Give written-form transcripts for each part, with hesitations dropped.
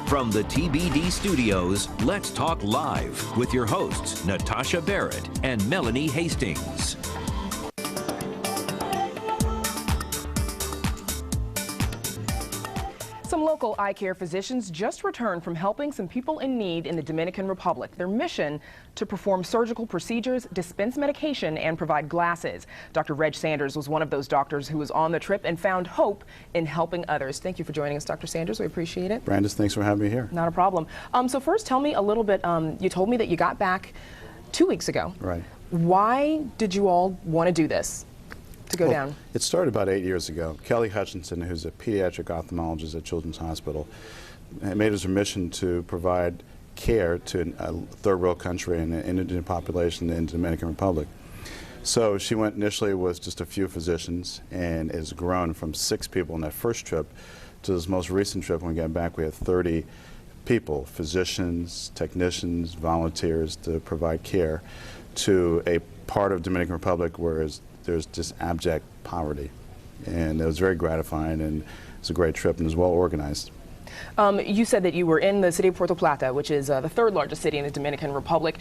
From the TBD studios, let's talk live with your hosts, Natasha Barrett and Melanie Hastings. Some local eye care physicians just returned from helping some people in need in the Dominican Republic. Their mission: to perform surgical procedures, dispense medication, and provide glasses. Dr. Reg Sanders was one of those doctors who was on the trip and found hope in helping others. Thank you for joining us, Dr. Sanders. We appreciate it. Brandis, thanks for having me here. Not a problem. So first, tell me a little bit. You told me that you got back 2 weeks ago. Right. Why did you all want to do this? To go down? It started about 8 years ago. Kelly Hutchinson, who's a pediatric ophthalmologist at Children's Hospital, made it her mission to provide care to a third world country and an indigent population in the Dominican Republic. So she went initially with just a few physicians, and has grown from 6 people on that first trip to this most recent trip. When we got back, we had 30 people, physicians, technicians, volunteers, to provide care to a part of Dominican Republic where there's just abject poverty. And it was very gratifying, and it's a great trip, and it was well organized. You said that you were in the city of Puerto Plata, which is the third largest city in the Dominican Republic.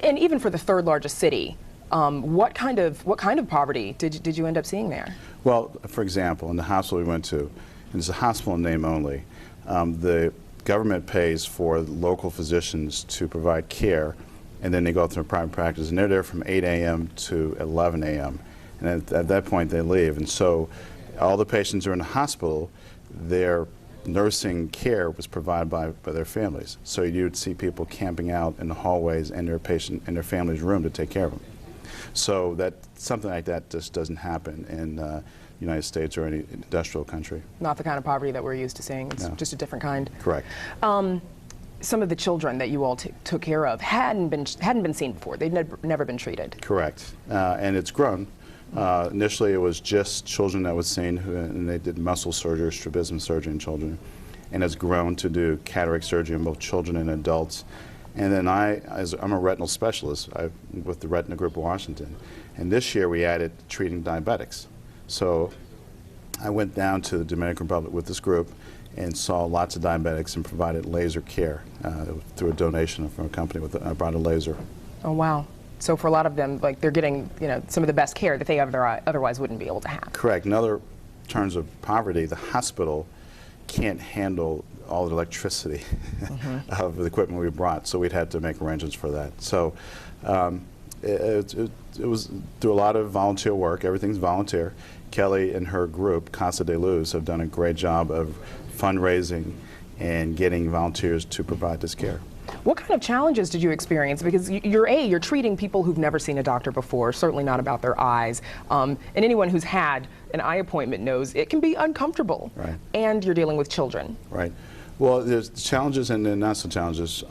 And even for the third largest city, what kind of poverty did you end up seeing there? Well, for example, in the hospital we went to, and it's a hospital in name only, the government pays for local physicians to provide care, and then they go through a private practice, and they're there from 8 a.m. to 11 a.m. And at that point they leave. And so all the patients are in the hospital, their nursing care was provided by their families. So you would see people camping out in the hallways in their family's room to take care of them. So that something like that just doesn't happen in the United States or any industrial country. Not the kind of poverty that we're used to seeing. It's just a different kind. Correct. Some of the children that you all took care of hadn't been seen before. They'd never been treated. Correct. And it's grown. Initially, it was just children that was seen, and they did muscle surgery, strabismus surgery in children, and has grown to do cataract surgery in both children and adults. And then I'm a retinal specialist with the Retina Group of Washington, and this year we added treating diabetics. So I went down to the Dominican Republic with this group and saw lots of diabetics and provided laser care through a donation from a company. I brought a laser. Oh, wow. So for a lot of them, like, they're getting, some of the best care that they otherwise wouldn't be able to have. Correct. In other terms of poverty, the hospital can't handle all the electricity of the equipment we brought, so we'd had to make arrangements for that. So it was through a lot of volunteer work. Everything's volunteer. Kelly and her group, Casa de Luz, have done a great job of fundraising and getting volunteers to provide this care. What kind of challenges did you experience? Because you're treating people who've never seen a doctor before, certainly not about their eyes. And anyone who's had an eye appointment knows it can be uncomfortable. Right. And you're dealing with children. Right. Well, there's challenges and then not so challenges.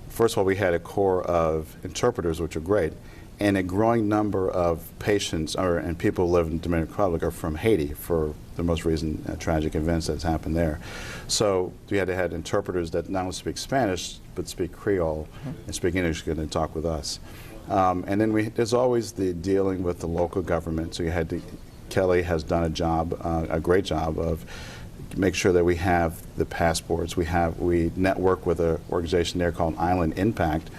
First of all, we had a core of interpreters, which are great, and a growing number of patients and people who live in the Dominican Republic are from Haiti for the most recent tragic events that's happened there. So we had to have interpreters that not only speak Spanish, but speak Creole and speak English and talk with us. And then there's always the dealing with the local government. So Kelly has done a great job of make sure that we have the passports. We network with an organization there called Island Impact,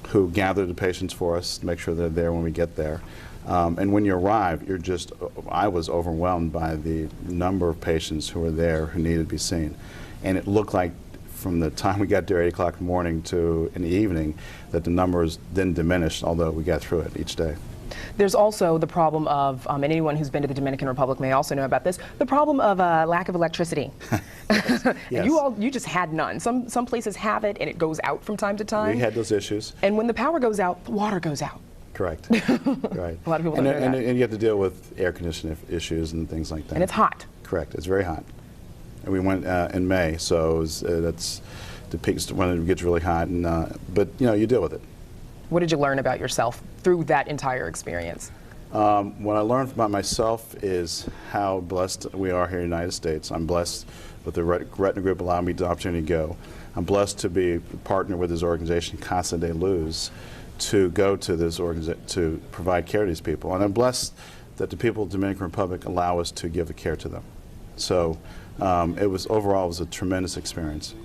who gather the patients for us to make sure they're there when we get there. And when you arrive, I was overwhelmed by the number of patients who were there who needed to be seen. And it looked like from the time we got there 8 o'clock in the morning to in the evening that the numbers didn't diminish, although we got through it each day. There's also the problem of, and anyone who's been to the Dominican Republic may also know about this, the problem of lack of electricity. Yes. And you just had none. Some places have it and it goes out from time to time. We had those issues. And when the power goes out, the water goes out. Correct. Right. A lot of people don't know that. And you have to deal with air conditioning issues and things like that. And it's hot. Correct. It's very hot. And we went in May, so that's the peaks when it gets really hot. And but you deal with it. What did you learn about yourself through that entire experience? What I learned about myself is how blessed we are here in the United States. I'm blessed with the Retina Group allowing me the opportunity to go. I'm blessed to be partnered with this organization, Casa de Luz, to go to this organization to provide care to these people. And I'm blessed that the people of the Dominican Republic allow us to give the care to them. So overall, it was a tremendous experience.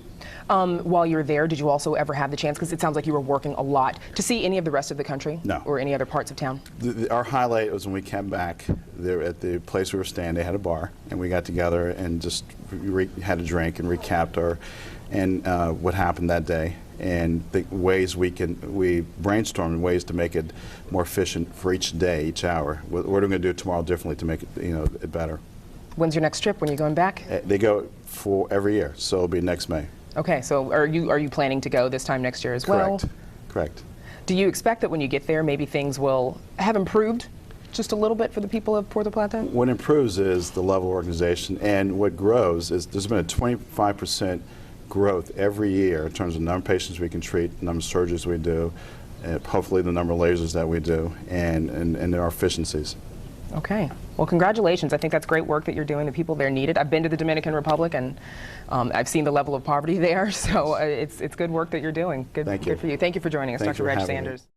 While you were there, did you also ever have the chance, because it sounds like you were working a lot, to see any of the rest of the country? No. Or any other parts of town? Our highlight was when we came back there at the place we were staying. They had a bar, and we got together and just had a drink and recapped what happened that day, and the ways we brainstormed ways to make it more efficient for each day, each hour. What are we going to do tomorrow differently to make it, it better? When's your next trip? When are you going back? They go for every year, so it'll be next May. Okay, so are you planning to go this time next year as well? Correct. Do you expect that when you get there, maybe things will have improved just a little bit for the people of Puerto Plata? What improves is the level of organization, and what grows is there's been a 25% growth every year in terms of the number of patients we can treat, the number of surgeries we do, hopefully the number of lasers that we do, and our efficiencies. Okay. Well, congratulations. I think that's great work that you're doing. The people there need it. I've been to the Dominican Republic, and I've seen the level of poverty there, so it's good work that you're doing. Good, Thank you. Good for you. Thank you for joining us, Thanks Dr. for Reg having me. Sanders.